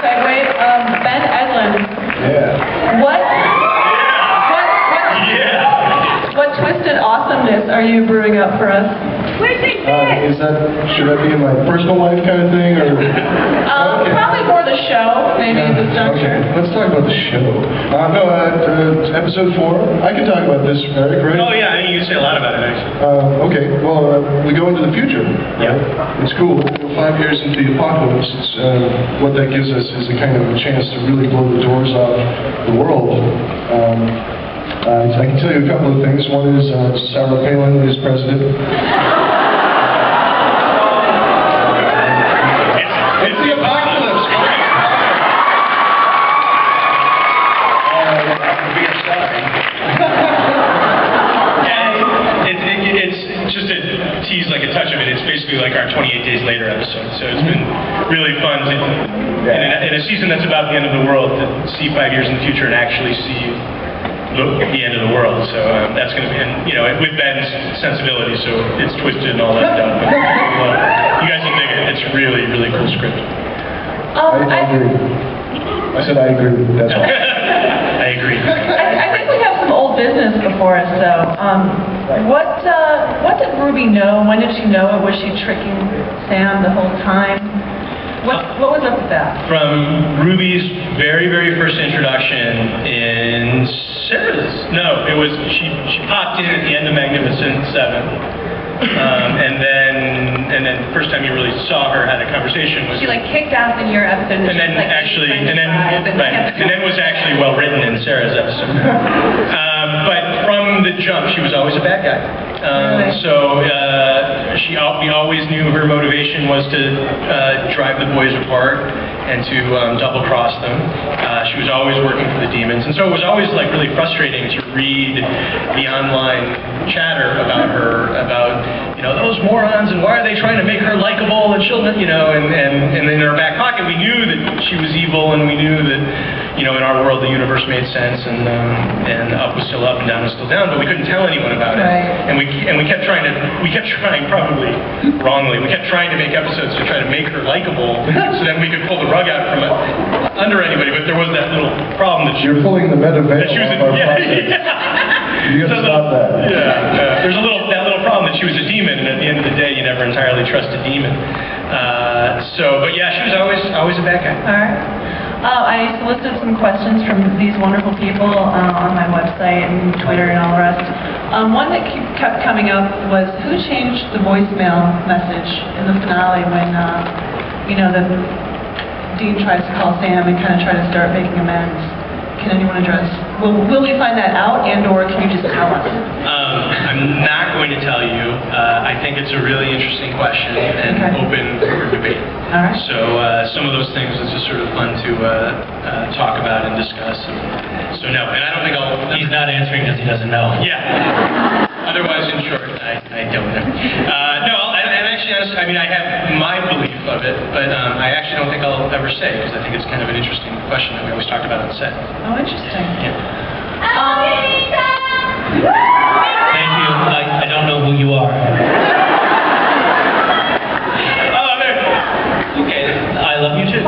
segue. Ben Edlund. Yeah. What twisted awesomeness are you brewing up for us? Should that be in my personal life kind of thing, or? Okay. Probably more the show, maybe this juncture. Okay. Let's talk about the show. Episode 4. I can talk about this, Eric, right? Oh yeah, I mean, you can say a lot about it actually. Okay. Well, we go into the future. Yeah. It's cool. 5 years into the apocalypse. What that gives us is a kind of a chance to really blow the doors off the world. I can tell you a couple of things. One is Sarah Palin is president. It's the apocalypse, right? It's just to tease like a touch of it. It's basically like our 28 Days Later episode. So it's been really fun to, in a season that's about the end of the world, to see 5 years in the future and actually see the end of the world. So that's going to be, and with Ben's sensibility, so it's twisted and all that stuff. But you guys will dig it. It's really, really cool script. I agree. I said I agree. That's all. I agree. I think we have some old business before us, though. What did Ruby know? When did she know it? Was she tricking Sam the whole time? What was up with that? From Ruby's very, very first introduction in Sarah's. No, it was she popped in at the end of Magnificent 7. And then the first time you really saw her had a conversation was she kicked out in your episode, and then was actually well written in Sarah's episode. But from the jump, she was always a bad guy. We always knew her motivation was to drive the boys apart and to double cross them. She was always working for the demons, and so it was always really frustrating to read the online chatter about her, about those morons, and why are they trying to make her likable, and she'll, and in her back pocket we knew that she was evil, and we knew that in our world the universe made sense, and up was still up and down was still down, but we couldn't tell anyone about it. Right. And we kept trying, probably wrongly, we kept trying to make episodes to try to make her likable, so then we could pull the rug out from under anybody. But there was that little problem that you're pulling the meta veil off our process. You got to stop that. Yeah. There's that little problem that she was a demon, and at the end of the day, you never entirely trust a demon. But yeah, she was always a bad guy. All right. I solicited some questions from these wonderful people on my website and Twitter and all the rest. One that kept coming up was, who changed the voicemail message in the finale when, the Dean tries to call Sam and kind of try to start making amends? Can anyone address? Will we find that out, and/or can you just tell us? I'm not going to tell you. I think it's a really interesting question and open for debate. All right. So some of those things is just sort of fun to talk about and discuss. So no, and I don't think I'll. He's not answering because he doesn't know. Yeah. Otherwise, in short, I don't know. No, and actually, honestly, I mean, I have my belief of it, but I actually don't think I'll ever say, because I think it's kind of an interesting question that we always talk about on set. Oh, interesting. Yeah. Thank you. I don't know who you are. Oh, there. Okay, I love you too.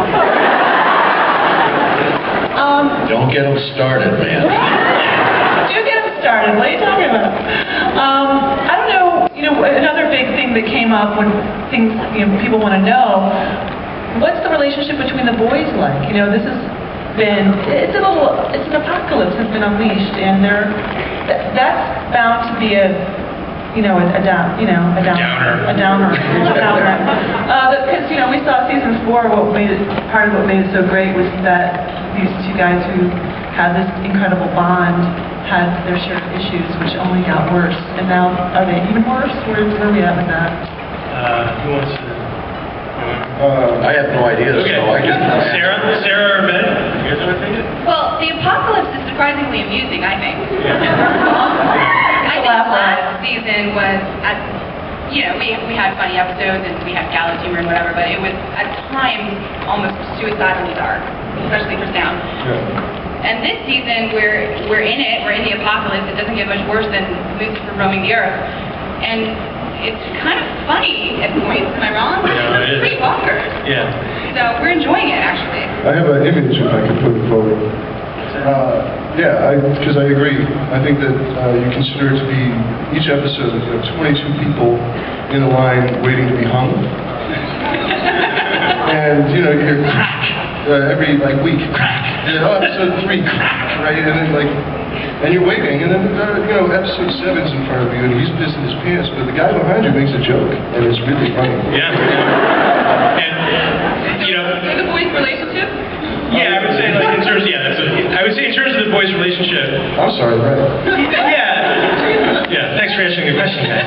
Don't get them started, man. Do get them started. What are you talking about? I don't know. Another big thing that came up when things people want to know, what's the relationship between the boys like? This has been it's an apocalypse has been unleashed, and that's bound to be a downer. Because we saw season 4. Part of what made it so great was that these two guys who had this incredible bond had their share of issues, which only got worse. And now, are they even worse? Where are we at with that? Who wants to? I have no idea. Okay. So I can. Sarah or Ben? You guys want to take it? Well, the apocalypse is surprisingly amusing, I think. I think last season was, we had funny episodes and we had gallows humor and whatever, but it was at times almost suicidally dark, especially for Sam. Yeah. And this season, we're in the apocalypse. It doesn't get much worse than Lucifer roaming the earth. And it's kind of funny at points. Am I wrong? No, it is. It's pretty bonkers. Yeah. So we're enjoying it, actually. I have an image if I could put it forward. Because I agree. I think that you consider it to be, each episode, you have 22 people in a line waiting to be hung. And, you hear crack every, week. Crack. Episode 3, crack, right? And then, and you're waiting, and then, episode 7's in front of you, and he's pissing his pants, but the guy behind you makes a joke, and it's really funny. Yeah. And, So the boys' relationship? yeah, I would say, in terms, I would say in terms of the boys' relationship. I'm sorry, right? Yeah, thanks for answering the question, guys.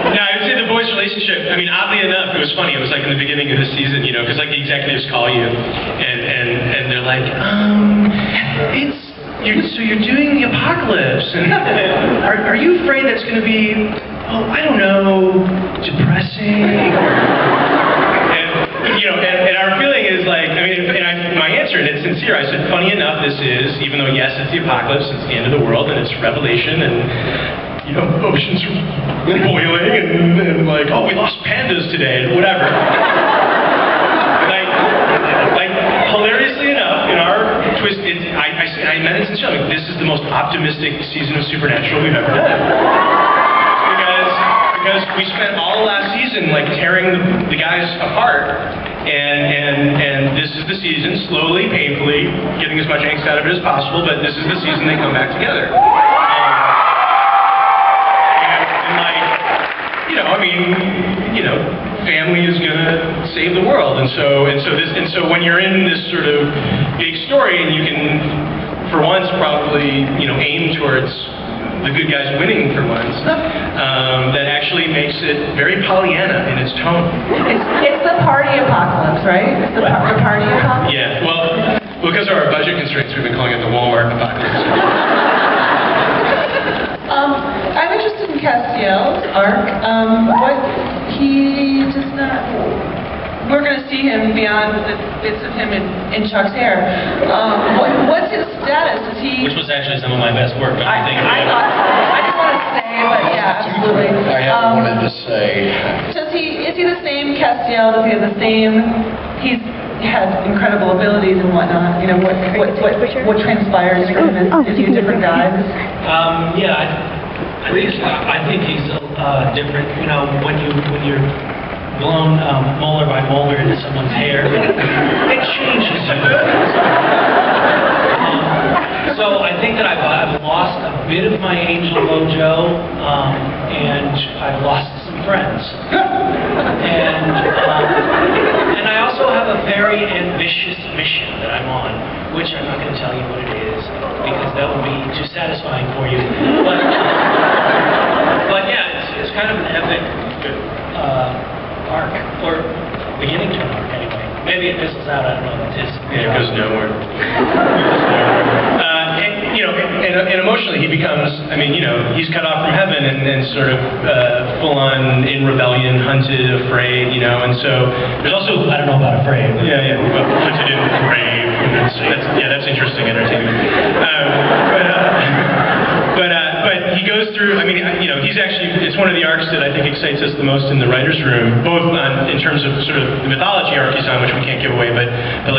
No, I would say the boys' relationship, oddly enough, it was funny. It was in the beginning of the season, because the executives call you, and they're like, so you're doing the apocalypse, and are you afraid that's going to be, I don't know, depressing? And our feeling is my answer, and it's sincere, I said, funny enough, this is, even though yes, it's the apocalypse, it's the end of the world, and it's revelation, and oceans are boiling, and we lost pandas today, and whatever. Hilariously enough, in our twist, I meant it sincerely, this is the most optimistic season of Supernatural we've ever done. Because we spent all last season tearing the guys apart, and this is the season, slowly, painfully, getting as much angst out of it as possible, but this is the season they come back together. Family is gonna save the world, and so when you're in this sort of big story, and you can, for once, probably aim towards the good guys winning for once, that actually makes it very Pollyanna in its tone. It's the party apocalypse, right? It's the party apocalypse? Yeah, well, because of our budget constraints, we've been calling it the Walmart apocalypse. I'm interested in Castiel's arc. We're going to see him beyond the bits of him in Chuck's hair. What's his status? Is he... Which was actually some of my best work, I thought so. I didn't want to say, but yeah, absolutely. I haven't wanted to say. Is he the same Castiel? Does he have the same... He's had incredible abilities and whatnot. What transpires for him? Is he a different guy? I think he's different. When you're blown molar by molar into someone's hair, it changes you. So I think that I've lost a bit of my angel mojo, and I've lost some friends. And I also have a very ambitious mission that I'm on, which I'm not going to tell you what it is, because that would be too satisfying for you. But yeah, it's kind of an epic arc, or beginning to an arc anyway. Maybe it fizzles out, I don't know what it is. Yeah, it goes nowhere. And emotionally he becomes, he's cut off from heaven and sort of full on in rebellion, hunted, afraid, and so there's also, I don't know about afraid. Yeah, well, hunted in the grave, that's interesting entertainment. But he goes through, he's actually, it's one of the arcs that I think excites us the most in the writer's room, both in terms of sort of the mythology arc he's on, which we can't give away, but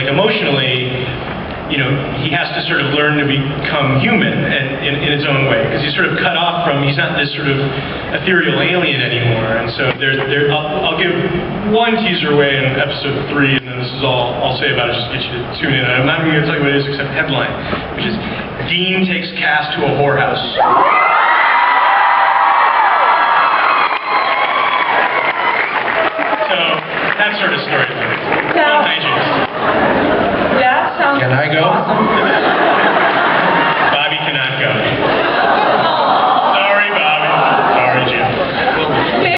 emotionally, he has to sort of learn to become human and in his own way, because he's sort of cut off from, he's not this sort of ethereal alien anymore, and so I'll give one teaser away in episode 3, and then this is all I'll say about it, just to get you to tune in. I'm not even going to tell you what it is except headline, which is, Dean takes Cass to a whorehouse. So, that sort of story. Yeah. Hijinks. That sounds Can I go? awesome.